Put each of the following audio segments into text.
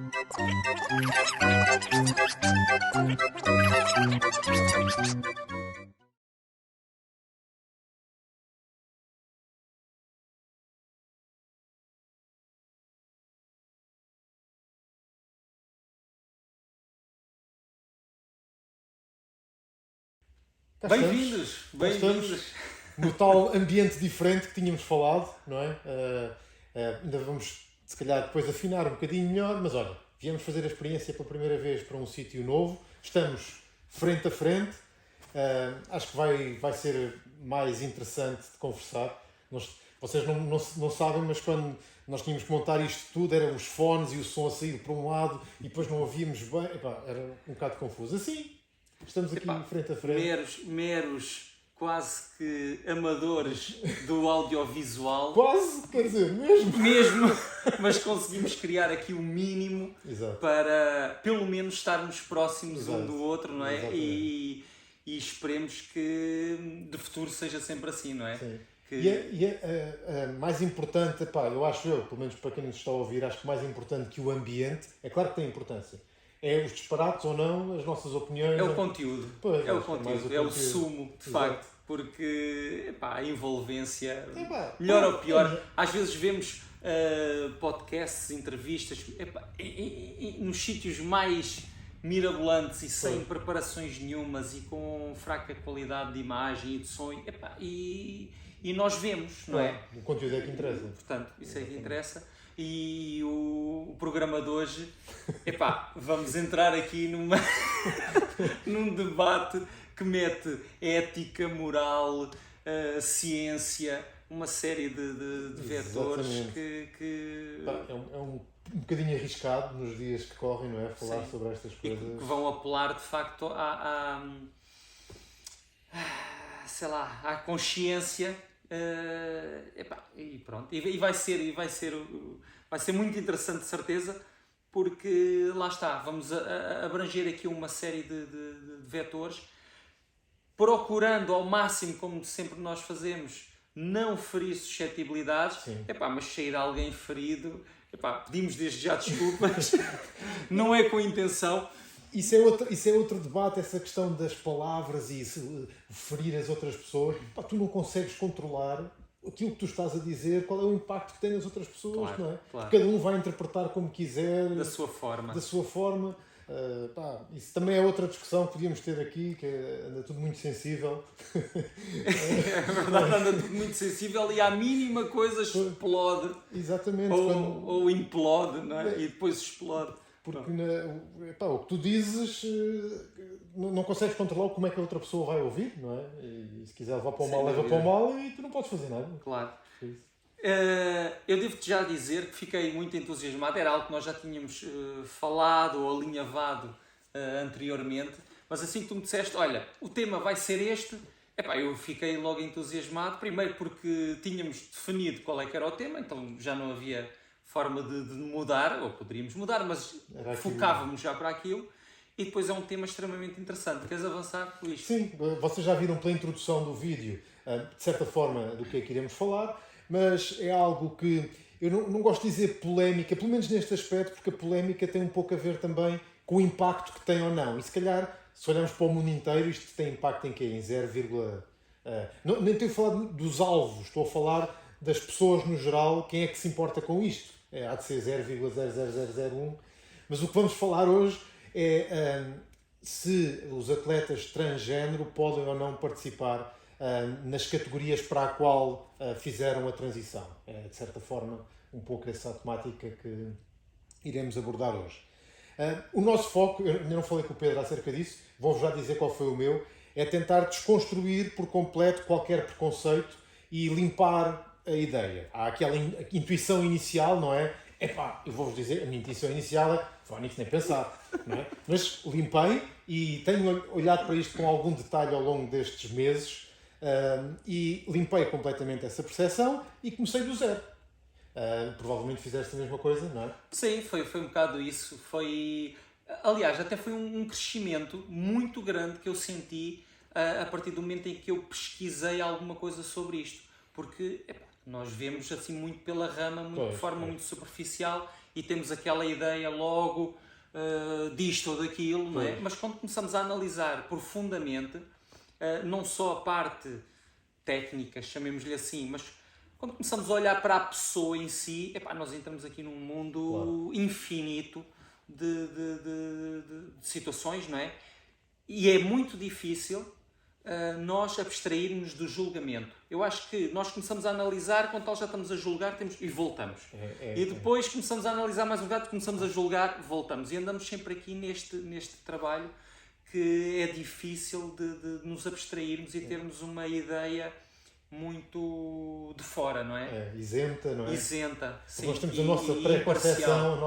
Cá estamos, Bem-vindos, cá estamos, bem-vindos. no tal ambiente diferente que tínhamos falado, não é? Ainda vamos, se calhar, depois afinar um bocadinho melhor, mas olha, viemos fazer a experiência pela primeira vez para um sítio novo, estamos frente a frente, acho que vai ser mais interessante de conversar. Vocês não sabem, mas quando nós tínhamos que montar isto tudo, eram os fones e o som a sair para um lado e depois não ouvíamos bem, epá, era um bocado confuso. Assim, estamos aqui Epá, frente a frente. meros, quase que amadores do audiovisual, Quase, quer dizer, mesmo. mesmo, mas conseguimos criar aqui o mínimo Exato, para, pelo menos, estarmos próximos um exato. do outro, não é? Exatamente. E esperemos que de futuro seja sempre assim, não é? Sim. Que Mais importante, pá, eu acho pelo menos para quem nos está a ouvir, acho que mais importante que o ambiente, é claro que tem importância, é os disparates ou não, as nossas opiniões. é o conteúdo, Pois, é o acho que é mais conteúdo, o é o conteúdo. sumo, de Exato. facto, porque epá, a envolvência, Epá, melhor ou pronto, pior, às vezes vemos podcasts, entrevistas, epá, nos sítios mais mirabolantes e sem pois, preparações nenhumas e com fraca qualidade de imagem e de som, epá, e nós vemos, não claro, é? o conteúdo é que interessa. Portanto, isso é que Exatamente. interessa. E o programa de hoje, epá, vamos entrar aqui num debate que mete ética, moral, ciência, uma série de vetores Exatamente. que, Pá, um bocadinho arriscado nos dias que correm, não é? Falar sim, sobre estas e coisas. que vão apelar de facto sei lá, à consciência. Epá, e pronto, vai ser muito interessante de certeza, porque lá está, vamos abranger aqui uma série de vetores, procurando ao máximo, como sempre nós fazemos, não ferir suscetibilidades. Sim. Epá, mas sair alguém ferido, epá, pedimos desde já desculpas, não é com intenção. Isso é outro debate, essa questão das palavras e ferir as outras pessoas. Pá, tu não consegues controlar aquilo que tu estás a dizer, qual é o impacto que tem nas outras pessoas, Claro, não é? claro. Cada um vai interpretar como quiser, Da sua forma. da sua forma. Isso também é outra discussão que podíamos ter aqui, que anda tudo muito sensível. É verdade, anda tudo muito sensível e à mínima coisa explode Exatamente. ou implode, não é? E depois explode. Porque o que tu dizes não consegues controlar como é que a outra pessoa vai ouvir, não é? E se quiser levar para o Sem mal, leva dúvida. para o mal e tu não podes fazer nada. Claro. Por isso. Eu devo-te já dizer que fiquei muito entusiasmado. Era algo que nós já tínhamos falado ou alinhavado anteriormente. Mas assim que tu me disseste, olha, o tema vai ser este, epá, eu fiquei logo entusiasmado. Primeiro porque tínhamos definido qual é que era o tema, então já não havia forma de mudar, ou poderíamos mudar, mas Era aquilo. focávamos já para aquilo. E depois é um tema extremamente interessante. Queres avançar com isto? Sim, vocês já viram pela introdução do vídeo, de certa forma, do que é que iremos falar, mas é algo que eu não gosto de dizer polémica, pelo menos neste aspecto, porque a polémica tem um pouco a ver também com o impacto que tem ou não. E se calhar, se olharmos para o mundo inteiro, isto tem impacto em quê? Em 0, nem estou a falar dos alvos, estou a falar das pessoas no geral, quem é que se importa com isto? Há de ser 0,00001. Mas o que vamos falar hoje é se os atletas transgênero podem ou não participar nas categorias para a qual fizeram a transição. É, de certa forma, um pouco essa temática que iremos abordar hoje. O nosso foco, eu ainda não falei com o Pedro acerca disso, vou-vos já dizer qual foi o meu, é tentar desconstruir por completo qualquer preconceito e limpar a ideia. Há aquela intuição inicial, não é? Epá, eu vou-vos dizer, a minha intuição inicial é vou nisso nem pensar, não é? Mas limpei e tenho olhado para isto com algum detalhe ao longo destes meses e limpei completamente essa percepção e comecei do zero. Provavelmente fizeste a mesma coisa, não é? Sim, foi um bocado isso. Aliás, até foi um crescimento muito grande que eu senti a partir do momento em que eu pesquisei alguma coisa sobre isto. Porque epá, nós vemos assim muito pela rama, de forma muito superficial e temos aquela ideia logo disto ou daquilo, não é? Mas quando começamos a analisar profundamente, não só a parte técnica, chamemos-lhe assim, mas quando começamos a olhar para a pessoa em si, nós entramos aqui num mundo infinito de situações, não é? E é muito difícil nós abstrairmos do julgamento. Eu acho que nós começamos a analisar, quando tal já estamos a julgar e voltamos. E depois começamos a analisar mais um bocado, começamos a julgar, voltamos. E andamos sempre aqui neste trabalho que é difícil de nos abstrairmos e termos uma ideia muito de fora, não é? Isenta, não é? Isenta, sim. Nós temos a nossa pré-concepção,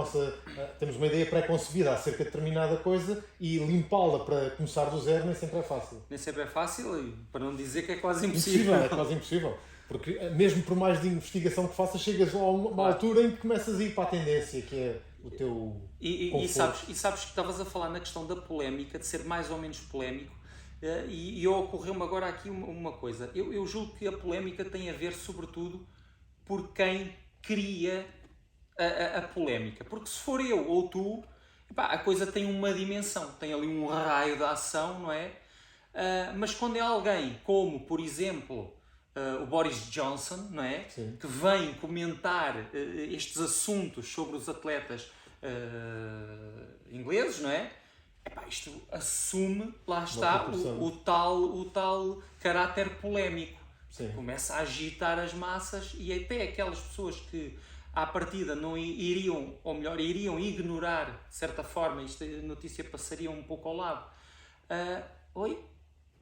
temos uma ideia pré-concebida acerca de determinada coisa e limpá-la para começar do zero nem sempre é fácil. Nem sempre é fácil, e para não dizer que é quase impossível. É quase impossível. Porque mesmo por mais de investigação que faças, chegas a uma altura em que começas a ir para a tendência, que é o teu e sabes que estavas a falar na questão da polémica, de ser mais ou menos polémico, e ocorreu-me agora aqui uma coisa. Eu julgo que a polémica tem a ver sobretudo por quem cria a polémica. Porque se for eu ou tu, a coisa tem uma dimensão, tem ali um raio de ação, não é? Mas quando é alguém como, por exemplo, o Boris Johnson, não é? Sim. Que vem comentar estes assuntos sobre os atletas ingleses, não é? Isto assume, lá está, o tal caráter polémico. Sim. Começa a agitar as massas e até aquelas pessoas que à partida não iriam, ou melhor, iriam ignorar, de certa forma, esta notícia passaria um pouco ao lado.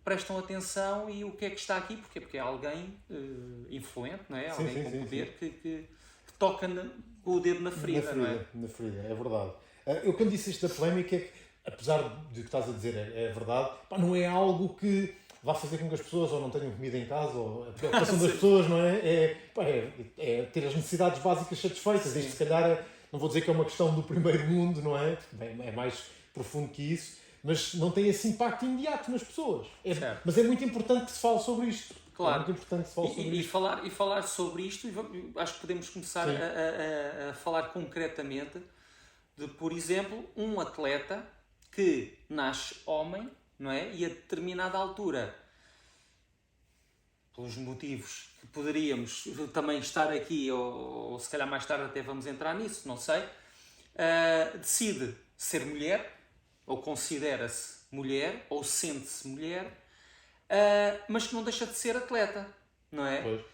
Prestam atenção e o que é que está aqui? Porquê? Porque é alguém influente, não é? Alguém com poder que toca com o dedo na ferida, não é? Na ferida, é verdade. Eu quando disse isto da polémica, apesar de que estás a dizer é verdade, não é algo que vá fazer com que as pessoas ou não tenham comida em casa, ou a preocupação das pessoas, não é? É ter as necessidades básicas satisfeitas. Isto se calhar, não vou dizer que é uma questão do primeiro mundo, não é? É mais profundo que isso, mas não tem esse impacto imediato nas pessoas. Mas é muito importante que se fale sobre isto. Claro. É muito importante que se fale sobre isto. E falar sobre isto, acho que podemos começar a falar concretamente de, por exemplo, um atleta que nasce homem, não é? E a determinada altura, pelos motivos que poderíamos também estar aqui, ou se calhar mais tarde até vamos entrar nisso, não sei, decide ser mulher, ou considera-se mulher, ou sente-se mulher, mas que não deixa de ser atleta, não é? Pois.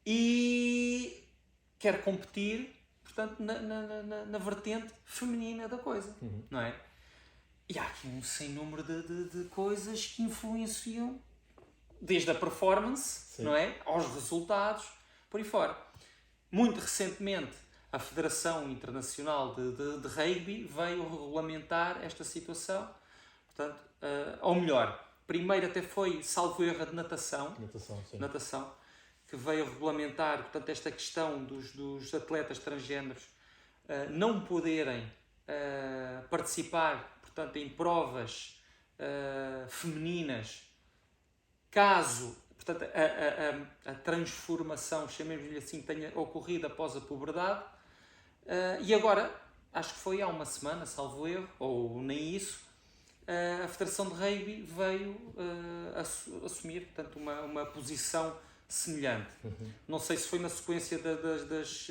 E quer competir, portanto, na vertente feminina da coisa, não é? E há aqui um sem número de coisas que influenciam, desde a performance, não é? Aos resultados, por aí fora. Muito recentemente, a Federação Internacional de Rugby veio regulamentar esta situação. Portanto, ou melhor, primeiro até foi, salvo erro, de natação. Natação, que veio regulamentar, portanto, esta questão dos atletas transgêneros não poderem participar, portanto, em provas femininas, caso, portanto, a transformação, chamemos-lhe assim, tenha ocorrido após a puberdade. E agora, acho que foi há uma semana, salvo erro, ou nem isso, a Federação de Rugby veio assumir, portanto, uma posição semelhante. Não sei se foi na sequência das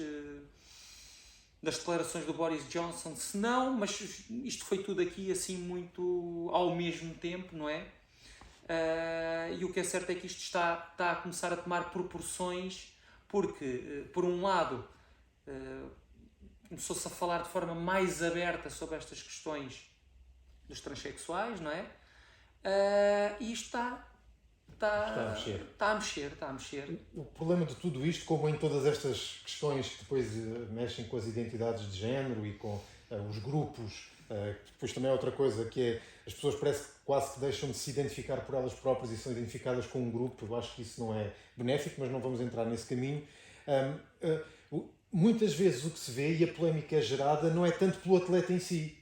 declarações do Boris Johnson, se não, mas isto foi tudo aqui assim muito ao mesmo tempo, não é? E o que é certo é que isto está a começar a tomar proporções, porque, por um lado, começou-se a falar de forma mais aberta sobre estas questões dos transexuais, não é? E isto está a mexer. O problema de tudo isto, como em todas estas questões que depois mexem com as identidades de género e com os grupos, depois também é outra coisa, que é as pessoas parece que quase que deixam de se identificar por elas próprias e são identificadas com um grupo. Eu acho que isso não é benéfico, mas não vamos entrar nesse caminho. Muitas vezes o que se vê, e a polémica é gerada, não é tanto pelo atleta em si,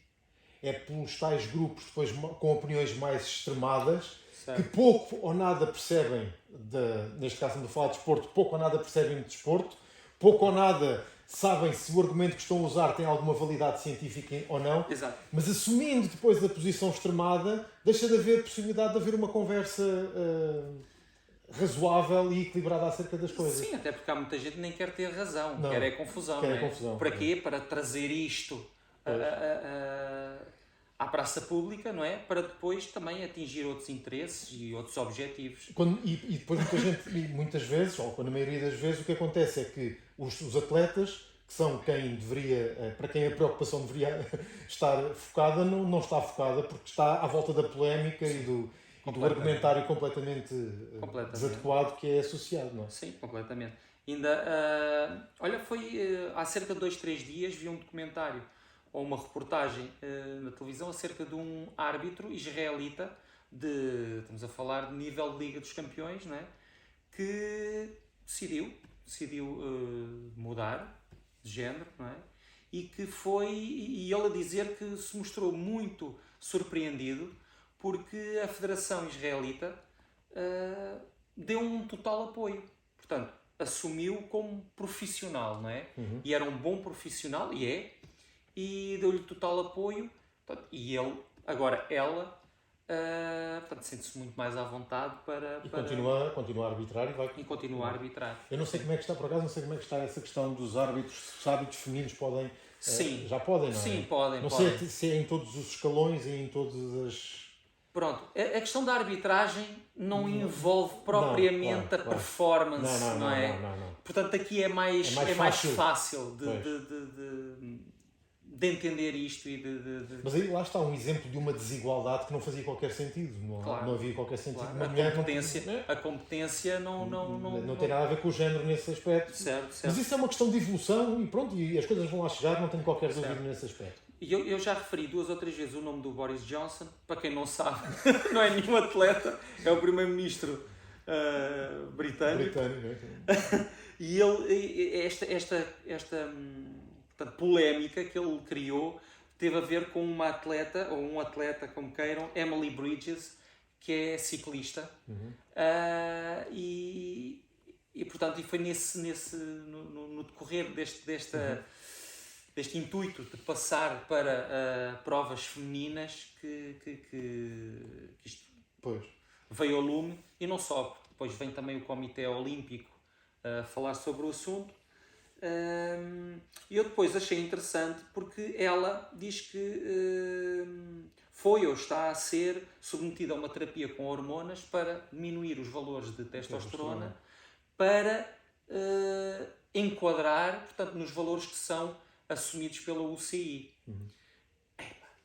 é pelos tais grupos depois com opiniões mais extremadas, certo, que pouco ou nada percebem, neste caso estamos a falar de desporto, pouco ou nada percebem de desporto, pouco ou nada sabem se o argumento que estão a usar tem alguma validade científica ou não, Exato. mas assumindo depois a posição extremada, deixa de haver possibilidade de haver uma conversa razoável e equilibrada acerca das coisas. Sim, até porque há muita gente que nem quer ter razão, Não. quer é confusão. Quer não é confusão. Para quê? Para trazer isto à praça pública, não é? Para depois também atingir outros interesses e outros objetivos. E depois muitas vezes, ou na maioria das vezes, o que acontece é que os atletas, que são quem deveria, para quem a preocupação deveria estar focada, não está focada porque está à volta da polémica e do argumentário completamente desadequado que é associado, não é? Sim, completamente. Ainda, olha, foi há cerca de 2, 3 dias vi um documentário ou uma reportagem na televisão acerca de um árbitro israelita estamos a falar de nível de Liga dos Campeões, não é? Que decidiu mudar de género, não é? E ele a dizer que se mostrou muito surpreendido porque a Federação Israelita deu um total apoio. Portanto, assumiu como profissional, não é? Uhum. E era um bom profissional, e deu-lhe total apoio. Portanto, e ela, portanto, sente-se muito mais à vontade para continua a arbitrar e continua a arbitrar. Eu não sei como é que está, por acaso, não sei como é que está essa questão dos árbitros, se os árbitros femininos podem... Sim. Já podem, não é? Sim, podem. Não sei se é em todos os escalões e em todas as... Pronto, a questão da arbitragem não envolve propriamente a performance, não é? Não. Portanto, aqui é mais fácil de entender isto e de... Mas aí lá está um exemplo de uma desigualdade que não fazia qualquer sentido. Não havia qualquer sentido. Claro. A competência não tem nada a ver com o género nesse aspecto. Certo. Mas isso é uma questão de evolução e pronto, e as coisas vão lá chegar, não tenho qualquer dúvida nesse aspecto. E eu já referi 2 ou 3 vezes o nome do Boris Johnson. Para quem não sabe, não é nenhum atleta, é o primeiro-ministro britânico. E ele, portanto, polémica que ele criou teve a ver com uma atleta, ou um atleta, como queiram, Emily Bridges, que é ciclista. Uhum. E portanto, foi no decorrer deste intuito de passar para provas femininas que isto veio ao lume, e não só, porque depois vem também o Comitê Olímpico a falar sobre o assunto. E eu depois achei interessante porque ela diz que foi ou está a ser submetida a uma terapia com hormonas para diminuir os valores de testosterona para enquadrar, portanto, nos valores que são assumidos pela UCI. Uhum.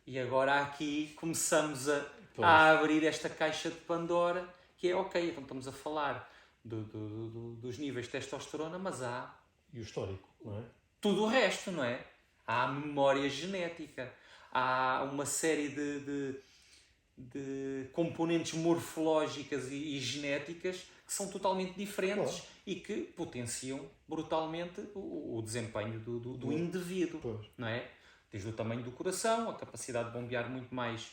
E agora aqui começamos a abrir esta caixa de Pandora, que é ok, então estamos a falar dos níveis de testosterona, mas há... E o histórico, não é? Tudo o resto, não é? Há a memória genética, há uma série de componentes morfológicas e genéticas que são totalmente diferentes e que potenciam brutalmente o desempenho do indivíduo, não é? Desde o tamanho do coração, a capacidade de bombear muito mais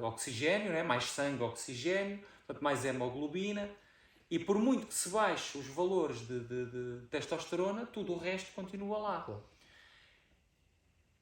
oxigênio, não é? Mais sangue, oxigênio, portanto, mais hemoglobina. E por muito que se baixe os valores de testosterona, tudo o resto continua lá. Claro.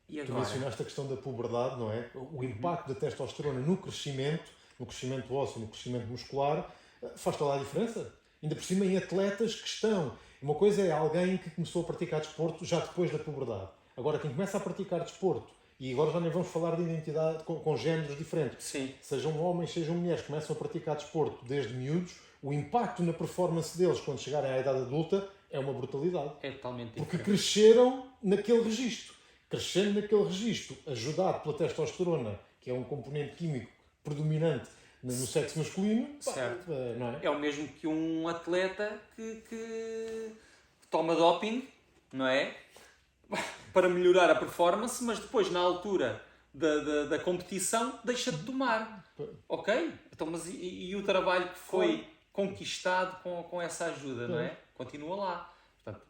E agora? Tu mencionaste a questão da puberdade, não é? O impacto da testosterona no crescimento ósseo, no crescimento muscular, faz toda a diferença. Ainda por cima em atletas que estão... Uma coisa é alguém que começou a praticar desporto já depois da puberdade. Agora, quem começa a praticar desporto, e agora já nem vamos falar de identidade com géneros diferentes, Sim. Sejam homens, sejam mulheres, que começam a praticar desporto desde miúdos, o impacto na performance deles quando chegarem à idade adulta é uma brutalidade. É totalmente diferente. Porque cresceram naquele registro. Crescendo naquele registro, ajudado pela testosterona, que é um componente químico predominante no sexo masculino, certo. Não é? É o mesmo que um atleta que toma doping, não é? Para melhorar a performance, mas depois, na altura da competição, deixa de tomar. Ok? Então, mas e o trabalho que foi conquistado com essa ajuda, não é? Continua lá. Portanto,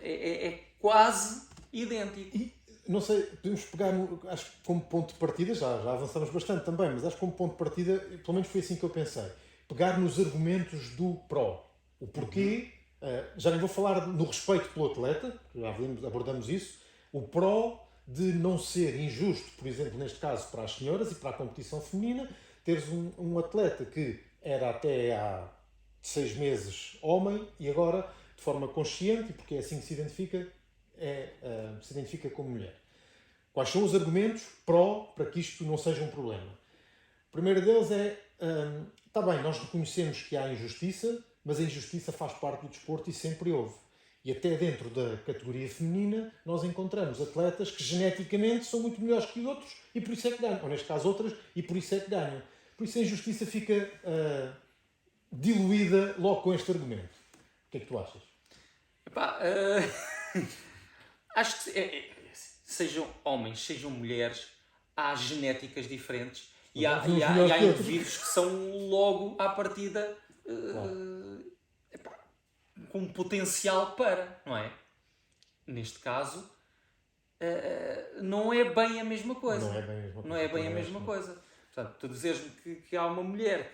é quase idêntico. E, não sei, podemos pegar, acho que como ponto de partida, já avançamos bastante também, mas acho que como ponto de partida, pelo menos foi assim que eu pensei, pegar nos argumentos do pró. O porquê Já nem vou falar no respeito pelo atleta, já abordamos isso, o pró de não ser injusto, por exemplo, neste caso para as senhoras e para a competição feminina, teres um atleta que era até há 6 meses homem e agora, de forma consciente, e porque é assim que se identifica, se identifica como mulher. Quais são os argumentos pró para que isto não seja um problema? O primeiro deles é, está bem, nós reconhecemos que há injustiça, mas a injustiça faz parte do desporto e sempre houve. E até dentro da categoria feminina, nós encontramos atletas que geneticamente são muito melhores que outros e por isso é que ganham. Ou neste caso outras, e por isso é que ganham. Por isso a injustiça fica diluída logo com este argumento. O que é que tu achas? Epá, acho que sejam homens, sejam mulheres, há genéticas diferentes e há indivíduos que são logo à partida com potencial para, não é? Neste caso, não é bem a mesma coisa. Não é bem a mesma coisa. Portanto, tu dizes-me que há uma mulher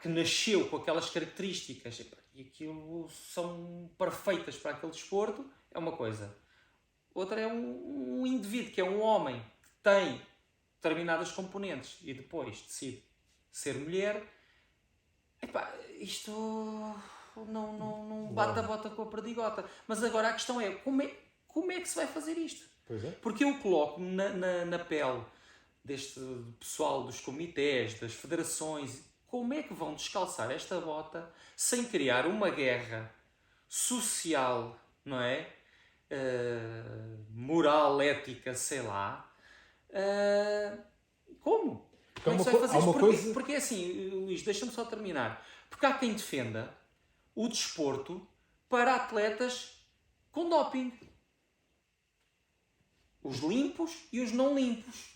que nasceu com aquelas características e aquilo são perfeitas para aquele desporto, é uma coisa. Outra é um indivíduo que é um homem que tem determinadas componentes e depois decide ser mulher. Isto não bate a bota com a perdigota. Mas agora a questão é como é que se vai fazer isto? Pois é. Porque eu coloco na pele deste pessoal dos comitês, das federações, como é que vão descalçar esta bota sem criar uma guerra social, não é? Moral, ética, sei lá. Como? Como é que se vai fazer isto? Porque é assim, Luís, deixa-me só terminar. Porque há quem defenda o desporto para atletas com doping. Os limpos e os não limpos.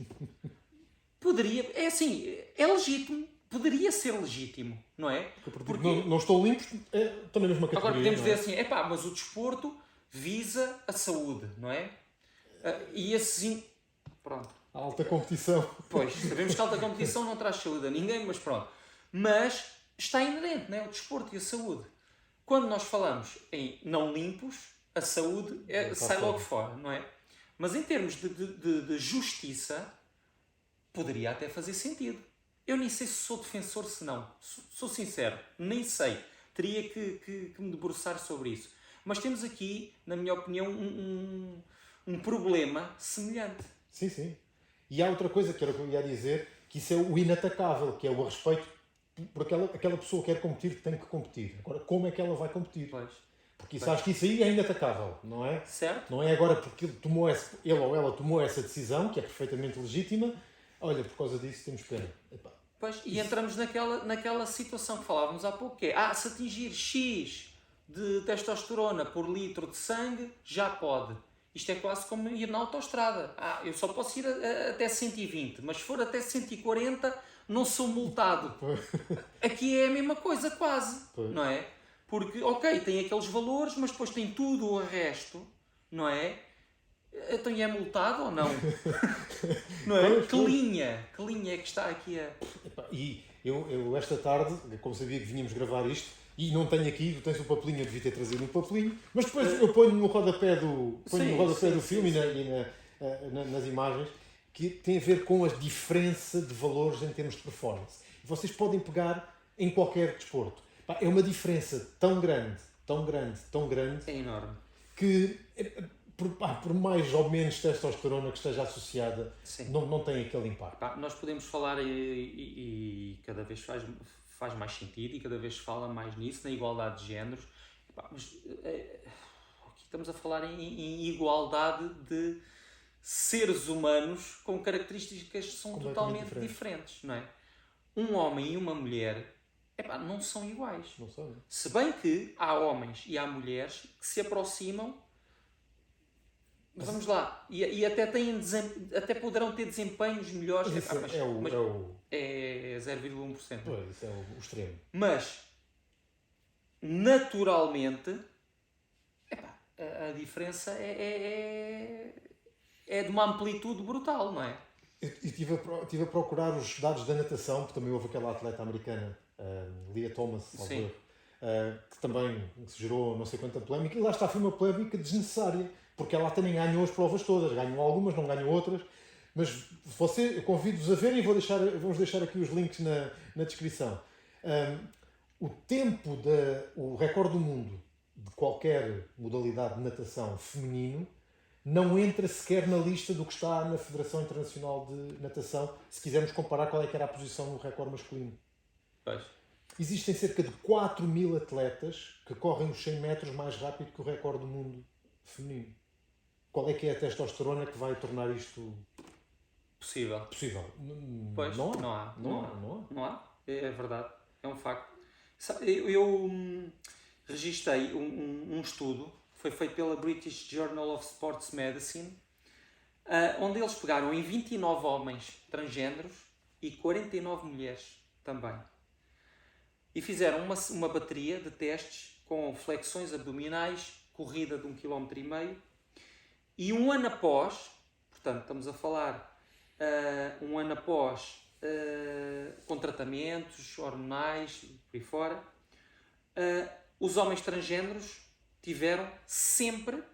É assim, é legítimo. Poderia ser legítimo, não é? Porque não estou limpo, estou na mesma categoria. Agora podemos dizer assim, mas o desporto visa a saúde, não é? E assim, pronto. A alta competição. Pois, sabemos que a alta competição não traz saúde a ninguém, mas pronto. Mas está inerente, não é? O desporto e a saúde. Quando nós falamos em não limpos, a saúde sai logo fora, não é? Mas em termos de justiça, poderia até fazer sentido. Eu nem sei se sou defensor, se não. Sou sincero, nem sei. Teria que me debruçar sobre isso. Mas temos aqui, na minha opinião, um problema semelhante. Sim. E há outra coisa que era o que eu ia dizer, que isso é o inatacável, que é o respeito por aquela pessoa que quer competir, que tem que competir. Agora, como é que ela vai competir? Pois. Porque sabes que isso aí é inatacável, não é? Certo. Não é agora porque ele ou ela tomou essa decisão, que é perfeitamente legítima, olha, por causa disso temos pena. Pois, e entramos naquela situação que falávamos há pouco, que é, se atingir X de testosterona por litro de sangue, já pode. Isto é quase como ir na autoestrada. Eu só posso ir até 120, mas se for até 140, não sou multado. Aqui é a mesma coisa, quase, não é? Porque, ok, tem aqueles valores, mas depois tem tudo o resto, não é? Então é multado ou não? Não é? Que linha é que está aqui a... E eu esta tarde, como sabia que vinhamos gravar isto, e não tenho aqui, tu tens o papelinho, eu devia ter trazido um papelinho, mas depois eu ponho no rodapé do filme e nas imagens, que tem a ver com a diferença de valores em termos de performance. Vocês podem pegar em qualquer desporto. É uma diferença tão grande, é enorme, que por mais ou menos testosterona que esteja associada, não tem aquele impacto. Nós podemos falar e cada vez faz mais sentido e cada vez se fala mais nisso, na igualdade de géneros. Mas aqui estamos a falar em igualdade de seres humanos com características que são totalmente diferentes, não é? Um homem e uma mulher não são iguais. Não são. Se bem que há homens e há mulheres que se aproximam, vamos lá, e até poderão ter desempenhos melhores. É 0,1%. Pois, isso é o extremo. Mas, naturalmente, a diferença é de uma amplitude brutal, não é? Eu estive a procurar os dados da natação, porque também houve aquela atleta americana, Lia Thomas, que também gerou não sei quanta polémica, e lá está, foi uma polémica desnecessária, porque ela também ganhou as provas todas, ganhou algumas, não ganhou outras, mas eu convido-vos a verem e vamos deixar aqui os links na descrição. O tempo, o recorde do mundo de qualquer modalidade de natação feminino não entra sequer na lista do que está na Federação Internacional de Natação, se quisermos comparar qual é que era a posição no recorde masculino. Pois. Existem cerca de 4.000 atletas que correm os 100 metros mais rápido que o recorde do mundo feminino. Qual é que é a testosterona que vai tornar isto Possível. Pois, Não há. Não há. É verdade. É um facto. Eu registrei um estudo, foi feito pela British Journal of Sports Medicine, onde eles pegaram em 29 homens transgêneros e 49 mulheres também. E fizeram uma bateria de testes com flexões abdominais, corrida de 1,5 km, e um ano após, portanto estamos a falar um ano após, com tratamentos hormonais e por aí fora, os homens transgêneros tiveram sempre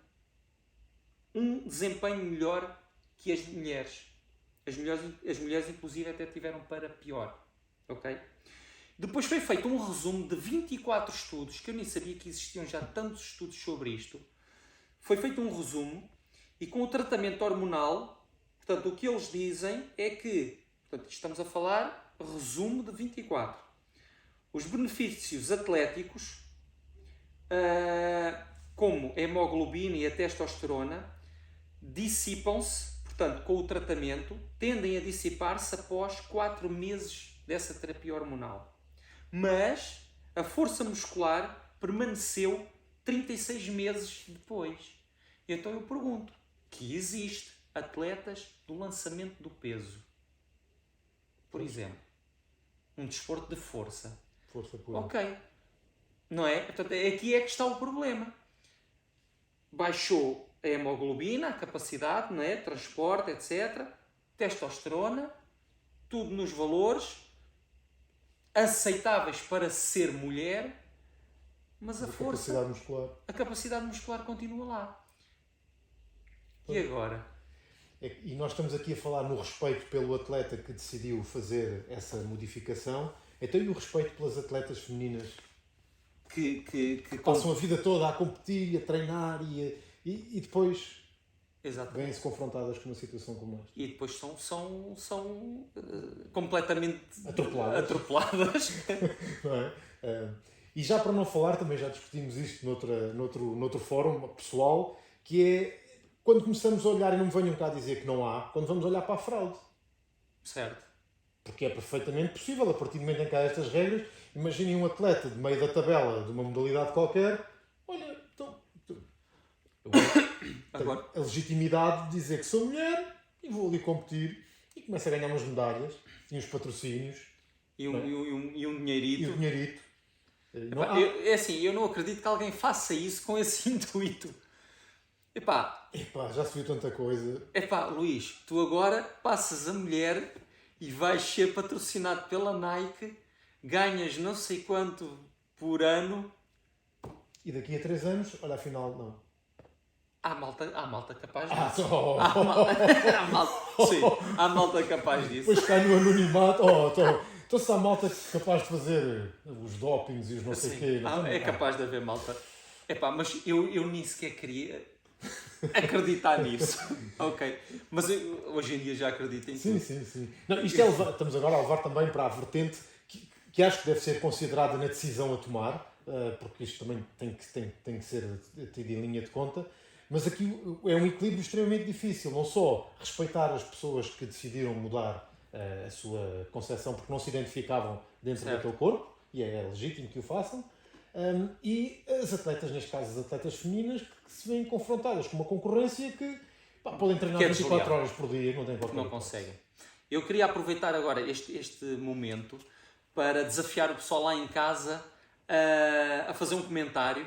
um desempenho melhor que as mulheres. As mulheres inclusive até tiveram para pior. Ok? Depois foi feito um resumo de 24 estudos, que eu nem sabia que existiam já tantos estudos sobre isto. Foi feito um resumo e com o tratamento hormonal, portanto, o que eles dizem é que, portanto, estamos a falar, resumo de 24. Os benefícios atléticos, como a hemoglobina e a testosterona, dissipam-se, portanto, com o tratamento, tendem a dissipar-se após 4 meses dessa terapia hormonal. Mas a força muscular permaneceu 36 meses depois. Então eu pergunto, que existe atletas do lançamento do peso, por exemplo, um desporto de força. Força pura. Ok. Não é? Portanto, aqui é que está o problema. Baixou a hemoglobina, a capacidade, não é? Transporte, etc. Testosterona, tudo nos valores aceitáveis para ser mulher, mas a força, a capacidade muscular continua lá. E agora? E nós estamos aqui a falar no respeito pelo atleta que decidiu fazer essa modificação, então e o respeito pelas atletas femininas que passam a vida toda a competir, a treinar e depois vêm-se confrontadas com uma situação como esta. E depois são completamente atropeladas. Não é? E já para não falar, também já discutimos isto noutro fórum pessoal, que é quando começamos a olhar, e não me venham cá dizer que não há, quando vamos olhar para a fraude. Certo. Porque é perfeitamente possível, a partir do momento em que há estas regras, imaginem um atleta de meio da tabela de uma modalidade qualquer, olha, então agora a legitimidade de dizer que sou mulher e vou ali competir e começo a ganhar umas medalhas e uns patrocínios e um dinheirito. E um dinheirito. É assim, eu não acredito que alguém faça isso com esse intuito. Epá, já se viu tanta coisa. Luís, tu agora passas a mulher e vais ser patrocinado pela Nike, ganhas não sei quanto por ano. E daqui a 3 anos, olha, afinal, não. Há malta capaz disso. Sim, há malta capaz disso. Depois cai no anonimato. Então se há malta capaz de fazer os dopings e os não sei o quê. É capaz de haver malta. Mas eu nem sequer queria acreditar nisso. Ok. Mas hoje em dia já acredito em tudo. Sim. Não, isto estamos agora a levar também para a vertente que acho que deve ser considerada na decisão a tomar, porque isto também tem que ser tido em linha de conta. Mas aqui é um equilíbrio extremamente difícil. Não só respeitar as pessoas que decidiram mudar a sua concepção porque não se identificavam dentro daquele corpo, e é legítimo que o façam, e as atletas, neste caso as atletas femininas, que se veem confrontadas com uma concorrência que podem treinar 24 horas por dia, não tem qualquer Não conseguem. Eu queria aproveitar agora este momento para desafiar o pessoal lá em casa a fazer um comentário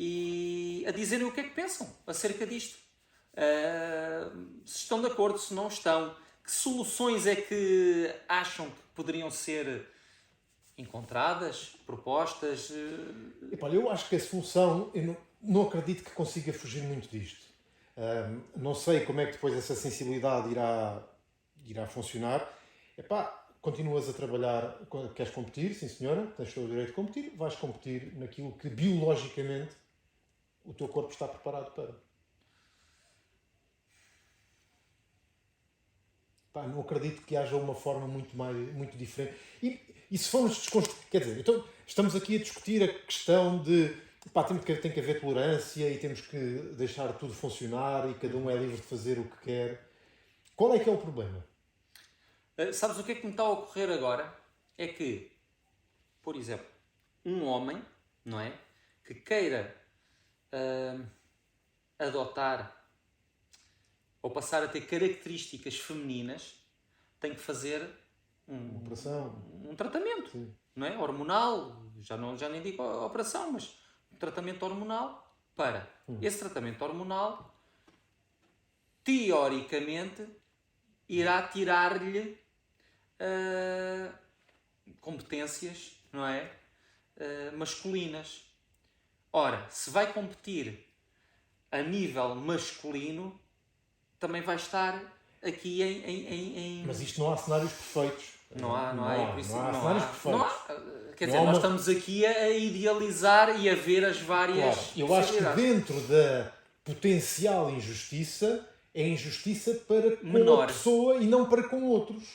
e a dizerem o que é que pensam acerca disto. Se estão de acordo, se não estão. Que soluções é que acham que poderiam ser encontradas, propostas. Epá, eu acho que a solução, eu não acredito que consiga fugir muito disto. Não sei como é que depois essa sensibilidade irá funcionar. Epá, continuas a trabalhar, queres competir, sim senhora, tens todo o direito de competir, vais competir naquilo que biologicamente o teu corpo está preparado para. Pá, não acredito que haja uma forma muito diferente. E se formos desconstruir, quer dizer, então estamos aqui a discutir a questão de pá, tem que haver tolerância e temos que deixar tudo funcionar e cada um é livre de fazer o que quer. Qual é que é o problema? Sabes o que é que me está a ocorrer agora? É que, por exemplo, um homem, não é? Que queira adotar ou passar a ter características femininas, tem que fazer um tratamento, Sim. não é? Hormonal, já nem digo operação, mas um tratamento hormonal para esse tratamento hormonal, teoricamente, irá tirar-lhe competências, não é? Masculinas. Ora, se vai competir a nível masculino, também vai estar aqui em... Mas isto não há cenários perfeitos. Não há cenários perfeitos. Quer dizer, nós estamos aqui a idealizar e a ver as várias... Claro, eu acho que dentro da potencial injustiça, é injustiça para com menor a pessoa e não para com outros.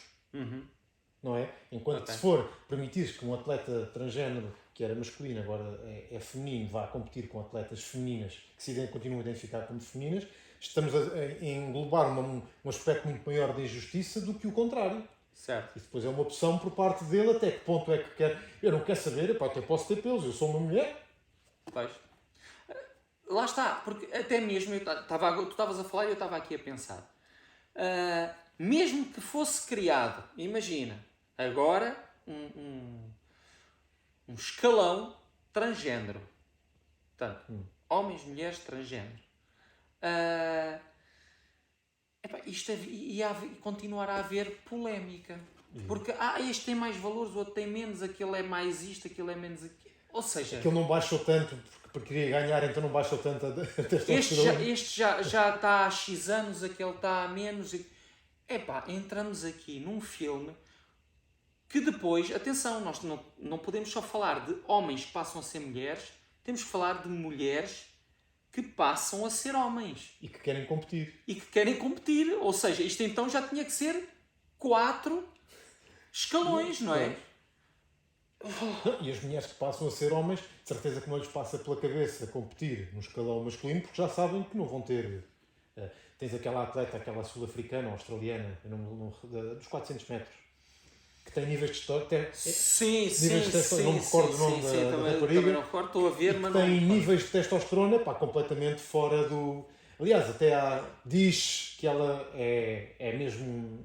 Não é? Enquanto se for permitir que um atleta transgénero, que era masculino, agora é feminino, vá competir com atletas femininas que continuam a identificar como femininas, estamos a englobar um aspecto muito maior de injustiça do que o contrário. Certo. E depois é uma opção por parte dele até que ponto é que quer. Eu não quero saber, epá, até posso ter pelos, eu sou uma mulher. Pois. Lá está, porque até mesmo, tu estavas a falar e eu estava aqui a pensar. Mesmo que fosse criado, imagina, agora um escalão transgénero. Portanto, homens, mulheres, transgénero. Isto ia continuar a haver polémica. Porque este tem mais valores, o outro tem menos, aquele é mais isto, aquele é menos aquilo. Ou seja... Aquele não baixou tanto porque queria ganhar, então não baixou tanto a testosterona. Este já está há X anos, aquele está há menos. Entramos aqui num filme que depois, atenção, nós não podemos só falar de homens que passam a ser mulheres, temos que falar de mulheres que passam a ser homens. E que querem competir. Ou seja, isto então já tinha que ser 4 escalões, não é? E as mulheres que passam a ser homens, de certeza que não lhes passa pela cabeça competir no escalão masculino, porque já sabem que não vão ter... tens aquela atleta, aquela sul-africana, australiana, dos 400 metros, que tem níveis de história. Sim. Não me recordo o nome da rapariga. Também não recordo, estou a ver, mas tem níveis de testosterona completamente fora do... Aliás, até diz que ela é mesmo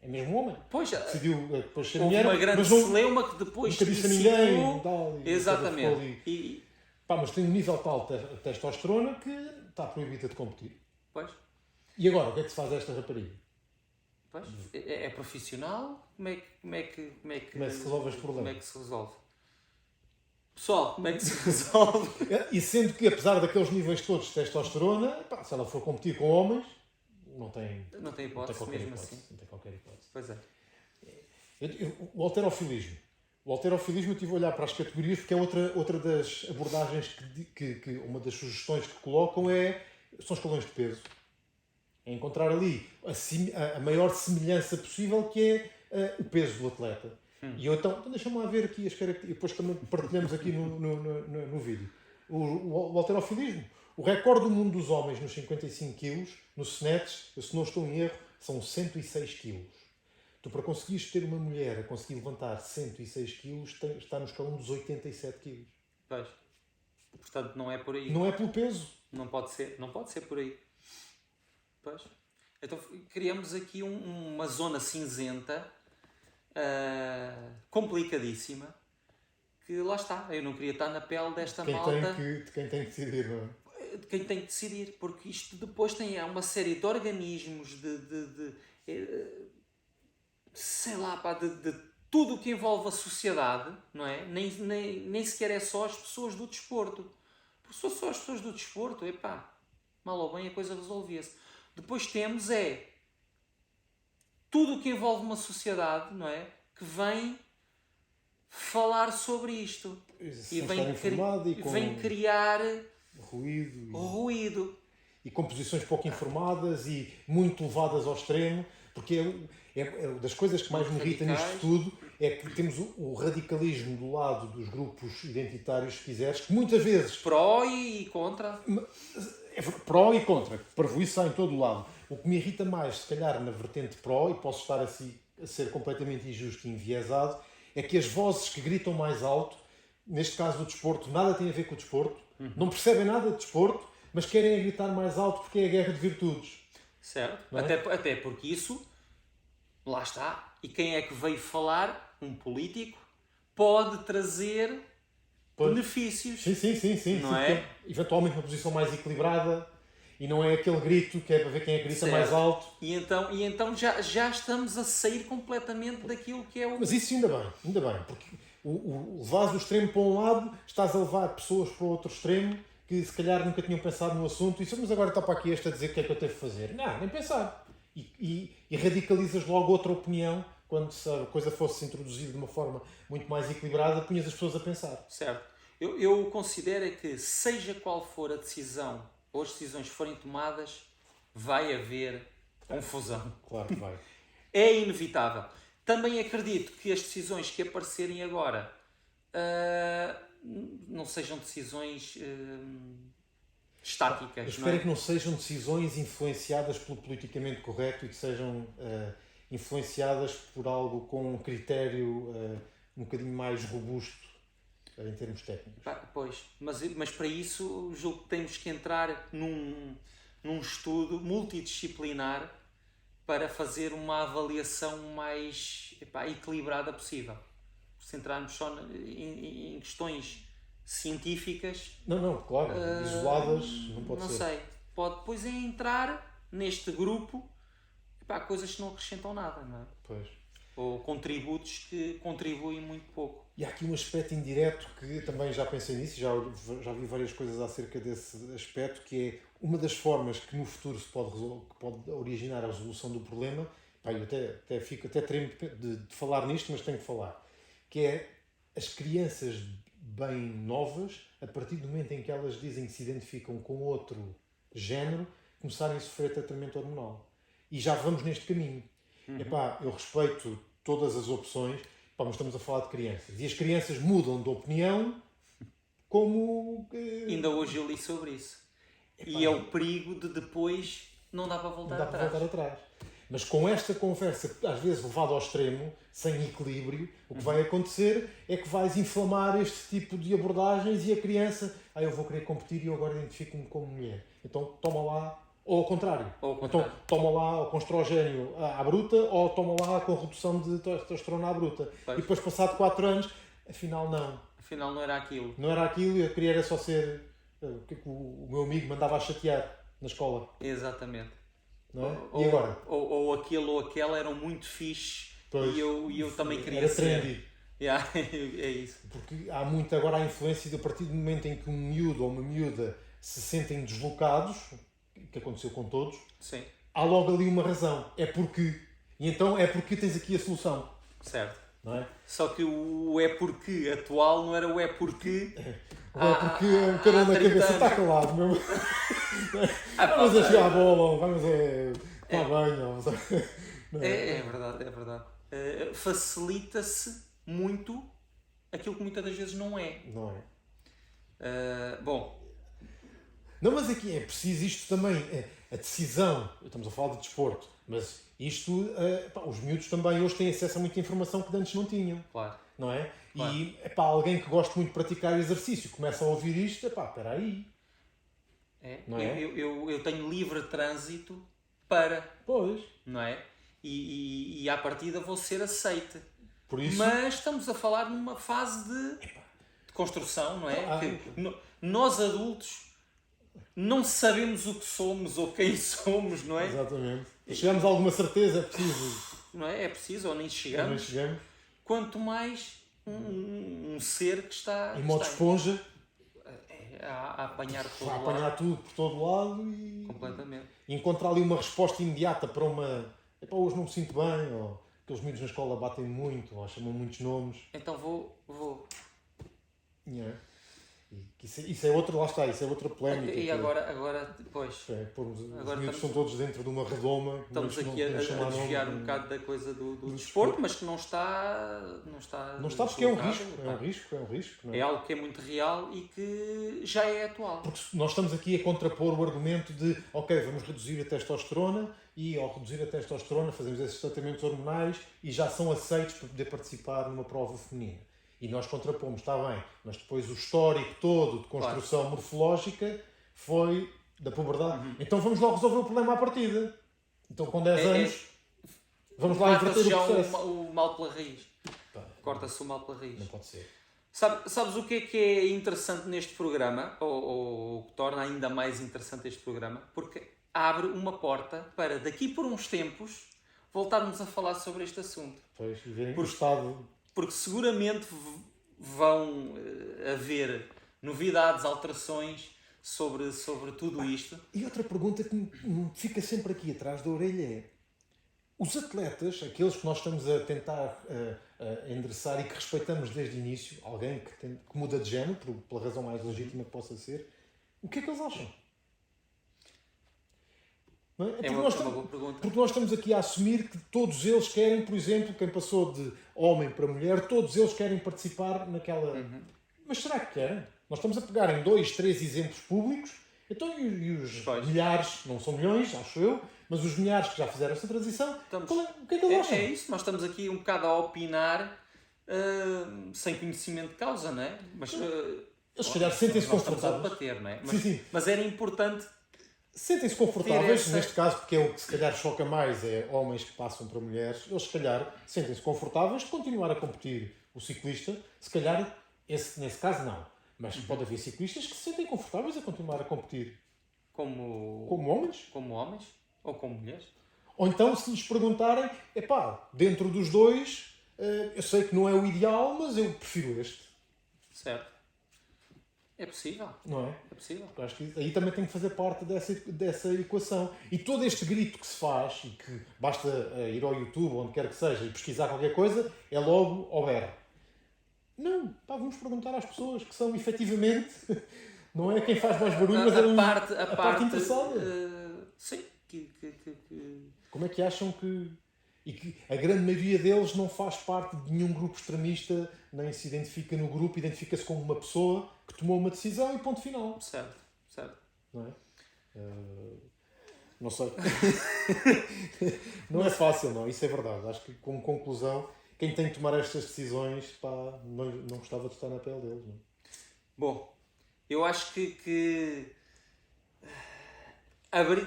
um homem. Pois, decidiu depois ser houve mulher. uma grande celeuma que depois nunca disse a ninguém. Tal, exatamente. Mas tem um nível tal de testosterona que está proibida de competir. Pois. E agora, o que é que se faz a esta rapariga? Pois. É profissional? Como é que se resolve este problema? Como é que se resolve? Pessoal, como é que se resolve? E sendo que, apesar daqueles níveis todos de testosterona, se ela for competir com homens, não tem hipótese, mesmo hipótese, assim. Não tem qualquer hipótese. Pois é. O halterofilismo. O halterofilismo, eu estive a olhar para as categorias porque é outra das abordagens que uma das sugestões que colocam são escalões de peso. É encontrar ali a maior semelhança possível, que é o peso do atleta. E eu então deixa-me lá ver aqui as características, e depois também partilhamos aqui no vídeo. O halterofilismo. O recorde do mundo dos homens nos 55 kg, no snatch, eu se não estou em erro, são 106 kg. Tu, para conseguires ter uma mulher a conseguir levantar 106 kg, está no escalão dos 87 kg. Pois. Portanto, não é por aí. Não é pelo peso. Não pode ser por aí. Pois. Então, criamos aqui uma zona cinzenta, complicadíssima, que lá está. Eu não queria estar na pele desta malta. De quem tem que decidir, não é? De quem tem que decidir, porque isto depois tem uma série de organismos, sei lá, de tudo o que envolve a sociedade, não é? Nem sequer é só as pessoas do desporto. Porque se fosse só as pessoas do desporto, epá, mal ou bem a coisa resolvia-se. Depois temos tudo o que envolve uma sociedade, não é? Que vem falar sobre isto. E Vem criar ruído. E com posições pouco informadas e muito levadas ao extremo, porque das coisas que mais me irrita nisto tudo é que temos o radicalismo do lado dos grupos identitários, se quiseres, que muitas vezes... Pró e contra. Pró e contra. Parvoíce há em todo o lado. O que me irrita mais, se calhar, na vertente pró, e posso estar assim a ser completamente injusto e enviesado, é que as vozes que gritam mais alto, neste caso do desporto, nada tem a ver com o desporto, não percebem nada de desporto, mas querem gritar mais alto porque é a guerra de virtudes. Certo. Até porque isso, lá está. E quem é que veio falar? Um político pode trazer benefícios. Sim. Não é? Eventualmente uma posição mais equilibrada e não é aquele grito que é para ver quem é que grita mais alto. E então já estamos a sair completamente daquilo que é o... Mas isso ainda bem, porque levares o extremo para um lado, estás a levar pessoas para o outro extremo que se calhar nunca tinham pensado no assunto e mas agora está para aqui este a dizer o que é que eu tenho de fazer. Não, nem pensar. E radicalizas logo outra opinião quando se a coisa fosse introduzida de uma forma muito mais equilibrada, punhas as pessoas a pensar. Certo. Eu considero que seja qual for a decisão ou as decisões forem tomadas, vai haver confusão. Claro que vai. É inevitável. Também acredito que as decisões que aparecerem agora não sejam decisões estáticas. Eu espero que não sejam decisões influenciadas pelo politicamente correto e que sejam influenciadas por algo com um critério um bocadinho mais robusto em termos técnicos. Pois, mas para isso julgo que temos que entrar num estudo multidisciplinar para fazer uma avaliação mais equilibrada possível. Se entrarmos só em questões científicas... Não, claro, isoladas não pode ser. Não sei, pode depois entrar neste grupo coisas que não acrescentam nada, não é? Pois. Ou contributos que contribuem muito pouco. E há aqui um aspecto indireto que também já pensei nisso, já vi várias coisas acerca desse aspecto, que é uma das formas que no futuro se pode originar a resolução do problema. Eu até tremo de falar nisto, mas tenho que falar. Que é as crianças bem novas, a partir do momento em que elas dizem que se identificam com outro género, começarem a sofrer tratamento hormonal. E já vamos neste caminho. Eu respeito todas as opções, mas estamos a falar de crianças. E as crianças mudam de opinião como... Ainda hoje eu li sobre isso. E é o perigo de depois não dá para voltar atrás. Mas com esta conversa, às vezes levada ao extremo, sem equilíbrio, o que vai acontecer é que vais inflamar este tipo de abordagens e a criança, eu vou querer competir e eu agora identifico-me como mulher. Então toma lá, ou ao contrário. Então toma lá o estrogênio à bruta ou toma lá com redução de testosterona à bruta. Pois. E depois, passado 4 anos, afinal não. Afinal não era aquilo. Não era aquilo e eu queria só ser o que o meu amigo mandava a chatear na escola. Exatamente. Não é? E agora? Ou aquele ou aquela eram muito fixe e eu também queria era ser. Trendy. É isso. Porque há muito agora a influência de a partir do momento em que um miúdo ou uma miúda se sentem deslocados, que aconteceu com todos, sim, há logo ali uma razão. É porque. E então é porque tens aqui a solução. Certo. Não é? Só que o é porque atual não era o é porque... O é porque o carão na cabeça está calado mesmo. Vamos a jogar a bola, vamos a tomar banho. É verdade. Facilita-se muito aquilo que muitas das vezes não é. Não é? Bom... Não, mas aqui é preciso isto também, a decisão, estamos a falar de desporto, mas isto, os miúdos também hoje têm acesso a muita informação que antes não tinham. Claro. Não é? Claro. E alguém que gosta muito de praticar exercício começa a ouvir isto, espera aí. Não é? Eu tenho livre trânsito para... Pois. Não é? E à partida vou ser aceite. Por isso... Mas estamos a falar numa fase de construção, não é? Nós adultos não sabemos o que somos ou quem somos, não é? Exatamente. Chegamos a alguma certeza, é preciso. Não é? É preciso ou nem chegamos. quanto mais um ser que está Em modo está esponja, a apanhar todo a lado. apanhar tudo por todo lado e Completamente. encontrar ali uma resposta imediata para uma. Epá, hoje não me sinto bem, ou aqueles miúdos na escola batem muito, ou chamam muitos nomes. Então vou. Yeah. E isso é outra, lá está, isso é outra polémica. E agora, depois. Pormos, os Agora miúdos estamos- são todos dentro de uma redoma. Estamos mas aqui a chamar desviar nome, um bocado da coisa do do desporto, mas que não está. Não está porque é um deslocado, risco, pá. é um risco. Não é? É algo que é muito real e que já é atual. Porque nós estamos aqui a contrapor o argumento de, ok, vamos reduzir a testosterona e ao reduzir a testosterona fazemos esses tratamentos hormonais e já são aceitos para poder participar numa prova feminina. E nós contrapomos, está bem, mas depois o histórico todo de construção morfológica foi da puberdade. Então vamos lá resolver o problema à partida. Então com 10 anos vamos lá inverter Mata-se o já processo. o mal pela raiz. Pá, Corta-se o mal pela raiz. não pode ser. Sabes o que é interessante neste programa, ou o que torna ainda mais interessante este programa? Porque abre uma porta para, daqui por uns tempos, voltarmos a falar sobre este assunto. Pois, e verem o estado. Porque seguramente vão haver novidades, alterações sobre tudo isto. E outra pergunta que me fica sempre aqui atrás da orelha é: os atletas, aqueles que nós estamos a tentar endereçar e que respeitamos desde o início, alguém que muda de género, pela razão mais legítima que possa ser, o que é que eles acham? Não é? É uma boa pergunta. Porque nós estamos aqui a assumir que todos eles querem, por exemplo, quem passou de homem para mulher, todos eles querem participar naquela. Mas será que querem? Nós estamos a pegar em 2, 3 exemplos públicos, então e os milhares, não são milhões, acho eu, mas os milhares que já fizeram essa transição, o que é que eles acham? É isso, nós estamos aqui um bocado a opinar sem conhecimento de causa, não é? Mas Eles se calhar sentem-se nós estamos a confortáveis. debater, não é? Sim. Mas era importante. Sentem-se confortáveis, essa- neste caso, porque é o que se calhar choca mais, é homens que passam para mulheres, eles se calhar sentem-se confortáveis de continuar a competir o ciclista, se calhar, nesse caso não, mas pode haver ciclistas que se sentem confortáveis a continuar a competir Como homens, homens ou como mulheres. ou então se lhes perguntarem, epá, dentro dos dois, eu sei que não é o ideal, mas eu prefiro este, Certo. É possível. não é? É possível. Eu acho que aí também tem que fazer parte dessa equação. E todo este grito que se faz, e que basta ir ao YouTube, onde quer que seja, e pesquisar qualquer coisa, é logo ao berro. Não, pá, vamos perguntar às pessoas que são efetivamente, não é quem faz mais barulho, mas é a parte interessada. Sim. Como é que acham que... E que a grande maioria deles não faz parte de nenhum grupo extremista, nem se identifica no grupo, identifica-se como uma pessoa que tomou uma decisão e ponto final. Certo. Não é? Não sei. Não é fácil, não. Isso é verdade. Acho que, como conclusão, quem tem que tomar estas decisões, pá, não gostava de estar na pele deles. Não? Bom, eu acho que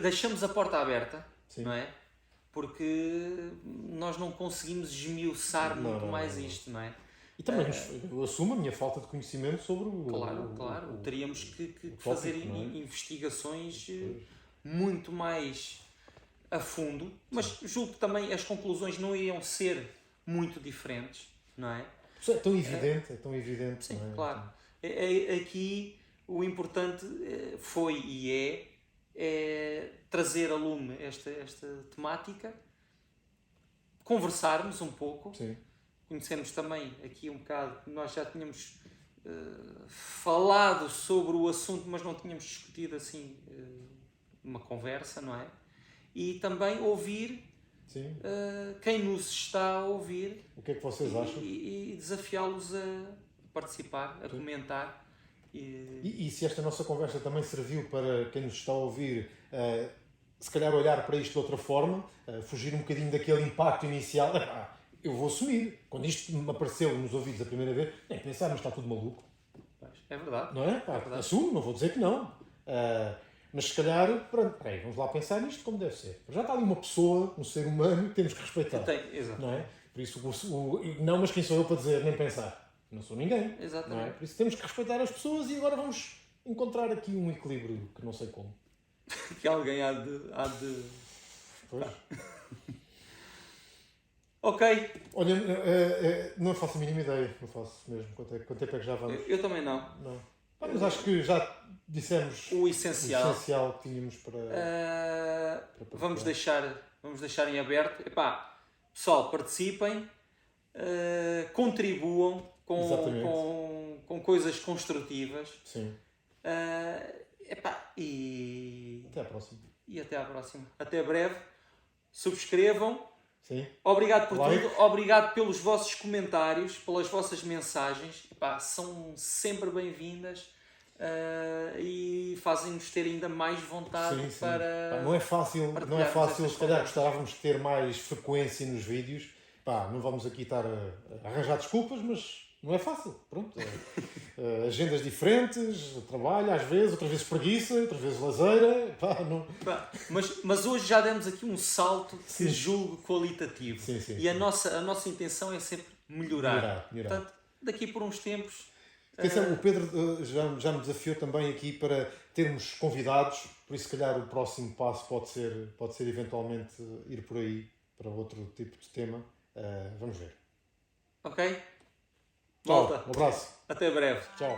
deixamos a porta aberta, Sim. não é? Porque nós não conseguimos esmiuçar muito mais isto, não é? E também eu assumo a minha falta de conhecimento sobre o... Claro. Teríamos que fazer investigações Pois. muito mais a fundo, mas julgo que também as conclusões não iriam ser muito diferentes, não é? Isso é tão evidente, Sim, não é? claro. Aqui o importante foi e é trazer a lume esta temática, conversarmos um pouco, Sim. conhecermos também aqui um bocado, nós já tínhamos falado sobre o assunto, mas não tínhamos discutido assim uma conversa, não é? E também ouvir Sim. quem nos está a ouvir. O que é que vocês acham? E desafiá-los a participar, a comentar. E se esta nossa conversa também serviu para quem nos está a ouvir, se calhar olhar para isto de outra forma, fugir um bocadinho daquele impacto inicial, eu vou assumir. Quando isto me apareceu nos ouvidos a primeira vez, nem pensar, mas está tudo maluco. É verdade. Não é? É verdade. Assumo, não vou dizer que não. Mas se calhar, pronto, vamos lá pensar nisto como deve ser. Já está ali uma pessoa, um ser humano, que temos que respeitar. Exato. Não é? Por isso, não, mas quem sou eu para dizer, nem pensar? Não sou ninguém. Exatamente. Não é? Por isso temos que respeitar as pessoas e agora vamos encontrar aqui um equilíbrio que não sei como. Que alguém há de... Pois. Ok, Olha, não faço a mínima ideia, não faço mesmo. Quanto tempo é que já vamos? eu também não. Não. Mas acho que já dissemos O essencial. que tínhamos para. Vamos deixar em aberto. Epá, pessoal, participem, contribuam Exatamente. com coisas construtivas. Sim. Epá, e Até à próxima. até à próxima. Até breve. Subscrevam. Sim. Obrigado por Like. tudo. Obrigado pelos vossos comentários, pelas vossas mensagens. Epá, são sempre bem-vindas. E fazem-nos ter ainda mais vontade Sim, sim. para. Pá, não é fácil, partilharmos se estas calhar conversas. gostávamos de ter mais frequência nos vídeos. Pá, não vamos aqui estar a arranjar desculpas, mas não é fácil. Pronto. Agendas diferentes, trabalho às vezes, outras vezes preguiça, outras vezes lazeira. Pá, não... Pá, mas hoje já demos aqui um salto que Sim. julgo qualitativo. Sim, sim, E sim. a nossa intenção é sempre melhorar. Melhorar. Portanto, daqui por uns tempos. Atenção, o Pedro já me desafiou também aqui para termos convidados, por isso se calhar o próximo passo pode ser eventualmente ir por aí para outro tipo de tema. Vamos ver. Ok? Tchau, Volta. um abraço. Até breve. Tchau.